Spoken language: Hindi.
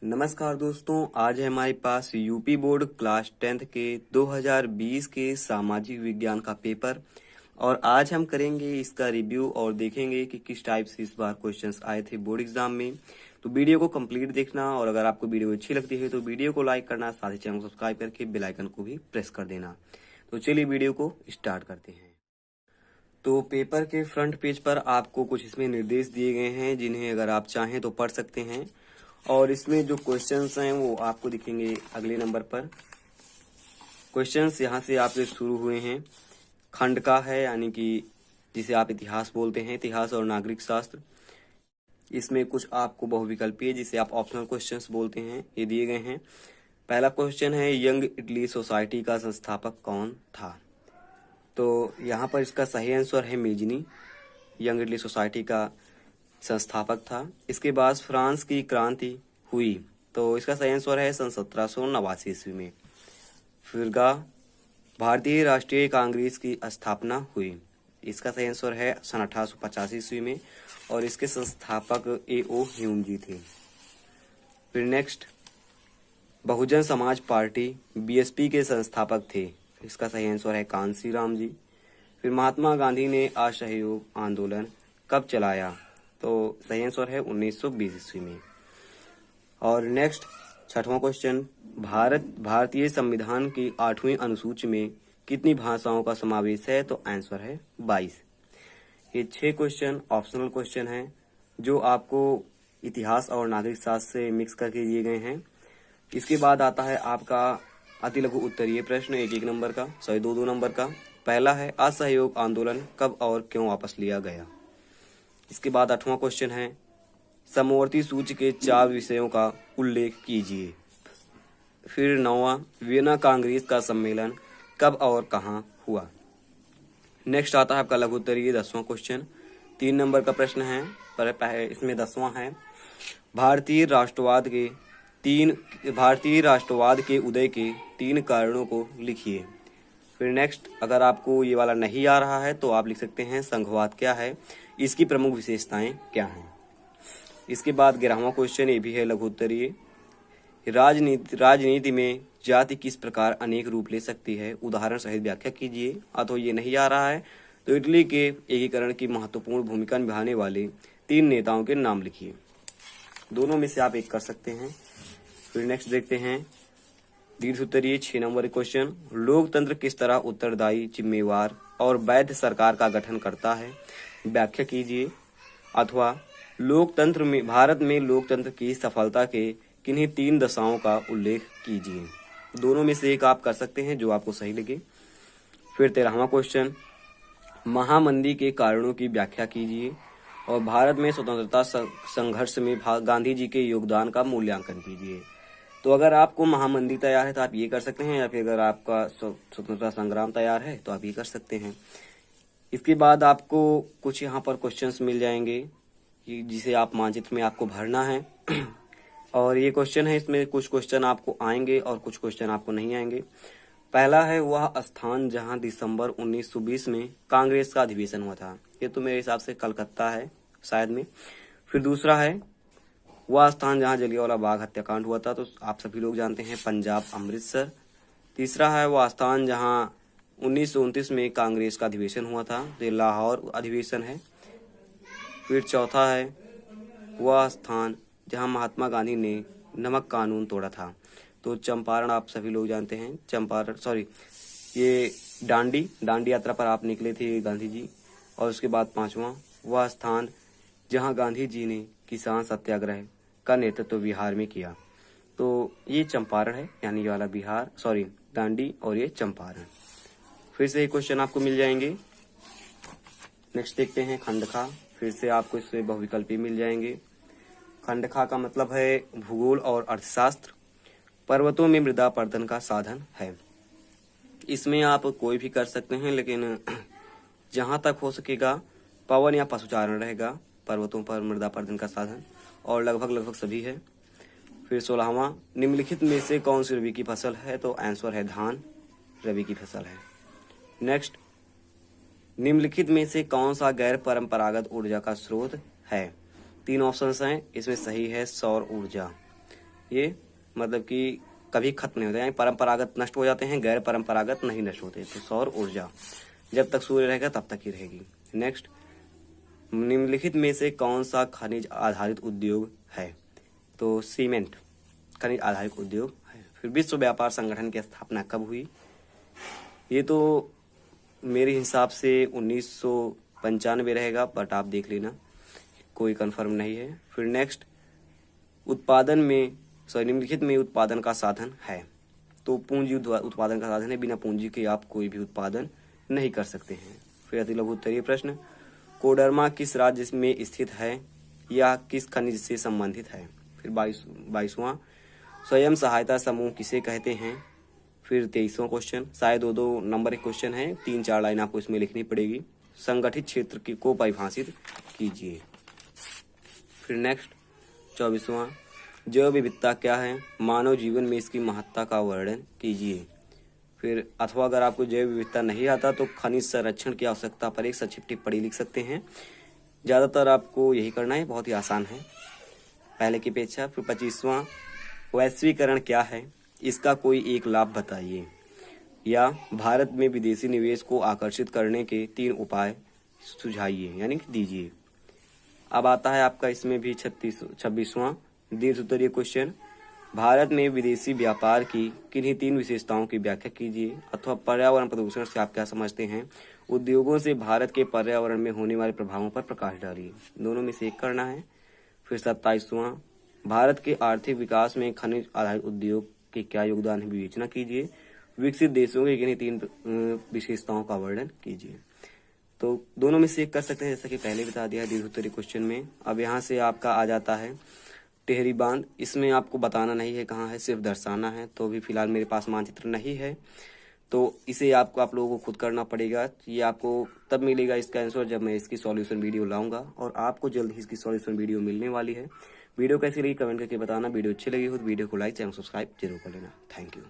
नमस्कार दोस्तों, आज है हमारे पास यूपी बोर्ड क्लास 10th के 2020 के सामाजिक विज्ञान का पेपर। और आज हम करेंगे इसका रिव्यू और देखेंगे कि किस टाइप से इस बार क्वेश्चंस आए थे बोर्ड एग्जाम में। तो वीडियो को कंप्लीट देखना, और अगर आपको वीडियो अच्छी लगती है तो वीडियो को लाइक करना, साथ ही चैनल को सब्सक्राइब करके बेल आइकन को भी प्रेस कर देना। तो चलिए वीडियो को स्टार्ट करते हैं। तो पेपर के फ्रंट पेज पर आपको कुछ इसमें निर्देश दिए गए हैं, जिन्हें अगर आप चाहें तो पढ़ सकते हैं। और इसमें जो क्वेश्चंस हैं वो आपको दिखेंगे अगले नंबर पर। क्वेश्चंस यहाँ से आपके शुरू हुए हैं। खंड का है, यानी कि जिसे आप इतिहास बोलते हैं, इतिहास और नागरिक शास्त्र। इसमें कुछ आपको बहुविकल्पीय, जिसे आप ऑप्शनल क्वेश्चंस बोलते हैं, ये दिए गए हैं। पहला क्वेश्चन है, यंग इटली सोसाइटी का संस्थापक कौन था? तो यहाँ पर इसका सही आंसर है मेजनी, यंग इटली सोसाइटी का संस्थापक था। इसके बाद फ्रांस की क्रांति हुई, तो इसका सही आंसर है सन 1789 ईस्वी में। फिर भारतीय राष्ट्रीय कांग्रेस की स्थापना हुई, इसका सही आंसर है सन 1885 ईस्वी में, और इसके संस्थापक A.O. ह्यूम जी थे। फिर next, Bahujan Samaj party BSP के संस्थापक थे, इसका सही आंसर है कांसी राम जी। फिर महात्मा गांधी ने असहयोग आंदोलन कब चलाया? तो सही आंसर है 1920 ईस्वी में। और नेक्स्ट, छठवां क्वेश्चन, भारतीय संविधान की 8वीं अनुसूची में कितनी भाषाओं का समावेश है? तो आंसर है 22। ये 6 क्वेश्चन ऑप्शनल क्वेश्चन हैं, जो आपको इतिहास और नागरिक शास्त्र से मिक्स करके दिए गए हैं। इसके बाद आता है आपका अति लघु उत्तरीय प्रश्न, 1-1 नंबर का, सॉरी 2-2 नंबर का। पहला है, असहयोग आंदोलन कब और क्यों वापस लिया गया? इसके बाद 8वां क्वेश्चन है, समवर्ती सूची के 4 विषयों का उल्लेख कीजिए। फिर 9वां, वियना कांग्रेस का सम्मेलन कब और कहाँ हुआ? नेक्स्ट आता है आपका लघु उत्तरीय 10वां क्वेश्चन, 3 नंबर का प्रश्न है, पर इसमें 10वां है, भारतीय राष्ट्रवाद के उदय के 3 कारणों को लिखिए। फिर नेक्स्ट, अगर आपको ये वाला नहीं आ रहा है तो आप लिख सकते हैं, संघवाद क्या है, इसकी प्रमुख विशेषताएं क्या हैं। इसके बाद 11वां क्वेश्चन, ये भी है लघु उत्तरीय, राजनीति में जाति किस प्रकार अनेक रूप ले सकती है, उदाहरण सहित व्याख्या कीजिए। अथवा ये नहीं आ रहा है तो इटली के एकीकरण की महत्वपूर्ण भूमिका निभाने वाले 3 नेताओं के नाम लिखिए। दोनों में से आप एक कर सकते हैं। फिर नेक्स्ट देखते हैं दीर्घ उत्तरीय 6 नंबर क्वेश्चन, लोकतंत्र किस तरह उत्तरदायी, जिम्मेवार और वैध सरकार का गठन करता है, व्याख्या कीजिए। अथवा लोकतंत्र में, भारत में लोकतंत्र की सफलता के किन्हीं 3 दशाओं का उल्लेख कीजिए। दोनों में से एक आप कर सकते हैं, जो आपको सही लगे। फिर 13वां क्वेश्चन, महामंदी के कारणों की व्याख्या कीजिए, और भारत में स्वतंत्रता संघर्ष में गांधी जी के योगदान का मूल्यांकन कीजिए। तो अगर आपको महामंदी तैयार है तो आप ये कर सकते हैं, या फिर अगर आपका स्वतंत्रता संग्राम तैयार है तो आप ये कर सकते हैं। इसके बाद आपको कुछ यहाँ पर क्वेश्चंस मिल जाएंगे, जिसे आप मानचित्र में आपको भरना है। और ये क्वेश्चन है, इसमें कुछ क्वेश्चन आपको आएंगे और कुछ क्वेश्चन आपको नहीं आएंगे। पहला है, वह स्थान जहां दिसंबर 1920 में कांग्रेस का अधिवेशन हुआ था। ये तो मेरे हिसाब से कलकत्ता है शायद में। फिर दूसरा है, वह स्थान जहां जलियांवाला बाग हत्याकांड हुआ था, तो आप सभी लोग जानते हैं, पंजाब अमृतसर। तीसरा है, वह स्थान जहां 1929 में कांग्रेस का अधिवेशन हुआ था, तो ये लाहौर अधिवेशन है। फिर चौथा है, वह स्थान जहां महात्मा गांधी ने नमक कानून तोड़ा था, तो चंपारण आप सभी लोग जानते हैं, ये दांडी यात्रा पर आप निकले थे गांधी जी। और उसके बाद 5वां, वह स्थान जहां गांधी जी ने किसान सत्याग्रह का नेतृत्व बिहार में किया, तो ये चंपारण है, यानी ये वाला दांडी और ये चंपारण। फिर से एक क्वेश्चन आपको मिल जाएंगे। नेक्स्ट देखते हैं खंडखा, फिर से आपको इससे बहुविकल्पी मिल जाएंगे। खंडखा का मतलब है भूगोल और अर्थशास्त्र, पर्वतों में मृदा अपरदन का साधन है। इसमें आप कोई भी कर सकते हैं, लेकिन जहां तक हो सकेगा पवन या पशुचारण रहेगा, पर्वतों पर मृदा अपरदन का साधन, और लगभग सभी है। फिर 16वां, निम्नलिखित में से कौन सी रबी की फसल है? तो आंसर है धान, रबी की फसल है। नेक्स्ट, निम्नलिखित में से कौन सा गैर परंपरागत ऊर्जा का स्रोत है? 3 ऑप्शंस हैं, इसमें सही है सौर ऊर्जा। ये मतलब कि कभी खत्म नहीं होते, यानी परंपरागत नष्ट हो जाते हैं, गैर परंपरागत नहीं नष्ट होते। तो सौर ऊर्जा जब तक सूर्य रहेगा तब तक ही रहेगी। नेक्स्ट, निम्नलिखित में से कौन सा खनिज आधारित उद्योग है? तो सीमेंट खनिज आधारित उद्योग है। फिर विश्व व्यापार संगठन की स्थापना कब हुई? ये तो मेरे हिसाब से 1995 रहेगा, बट आप देख लेना, कोई कंफर्म नहीं है। फिर नेक्स्ट, निम्नलिखित में उत्पादन का साधन है? तो पूंजी उत्पादन का साधन है, बिना पूंजी के आप कोई भी उत्पादन नहीं कर सकते हैं। फिर अति लघु उत्तरीय प्रश्न, कोडरमा किस राज्य में स्थित है या किस खनिज से संबंधित है? फिर 22वां, स्वयं सहायता समूह किसे कहते हैं? फिर 23वां क्वेश्चन, शायद 2-2 नंबर एक क्वेश्चन है, 3-4 लाइन आपको इसमें लिखनी पड़ेगी। संगठित क्षेत्र को परिभाषित कीजिए। फिर नेक्स्ट 24वां, जैव विविधता क्या है? मानव जीवन में इसकी महत्ता का वर्णन कीजिए। फिर अथवा अगर आपको जैव विविधता नहीं आता तो खनिज संरक्षण की आवश्यकता पर एक संक्षिप्त टिप्पणी लिख सकते हैं। ज़्यादातर आपको यही करना है, बहुत ही आसान है पहले की अपेक्षा। फिर 25वां, वैश्वीकरण क्या है? इसका कोई एक लाभ बताइए, या भारत में विदेशी निवेश को आकर्षित करने के 3 उपाय सुझाइए, यानी कि दीजिए। अब आता है आपका इसमें भी 26वां दीर्घ उत्तरीय क्वेश्चन, भारत में विदेशी व्यापार की किन्हीं 3 विशेषताओं की व्याख्या कीजिए, अथवा पर्यावरण प्रदूषण से आप क्या समझते हैं? उद्योगों से भारत के पर्यावरण में होने वाले प्रभावों पर प्रकाश डालिए। दोनों में से एक करना है। फिर 27वां, भारत के आर्थिक विकास में खनिज आधारित उद्योग के क्या योगदान है? विवेचना कीजिए। विकसित देशों के किन्हीं 3 विशेषताओं का वर्णन कीजिए। तो दोनों में से एक कर सकते हैं, जैसा कि पहले बता दिया दीर्घ उत्तरीय क्वेश्चन में। अब यहाँ से आपका आ जाता है टिहरी बांध। इसमें आपको बताना नहीं है कहाँ है, सिर्फ दर्शाना है। तो अभी फिलहाल मेरे पास मानचित्र नहीं है, तो इसे आप लोगों को खुद करना पड़ेगा। ये आपको तब मिलेगा इसका आंसर जब मैं इसकी सॉल्यूशन वीडियो लाऊंगा, और आपको जल्द ही इसकी सॉल्यूशन वीडियो मिलने वाली है। वीडियो कैसी लगी कमेंट करके बताना। वीडियो अच्छी लगी हो तो वीडियो को लाइक, चैनल सब्सक्राइब जरूर कर लेना। Thank you.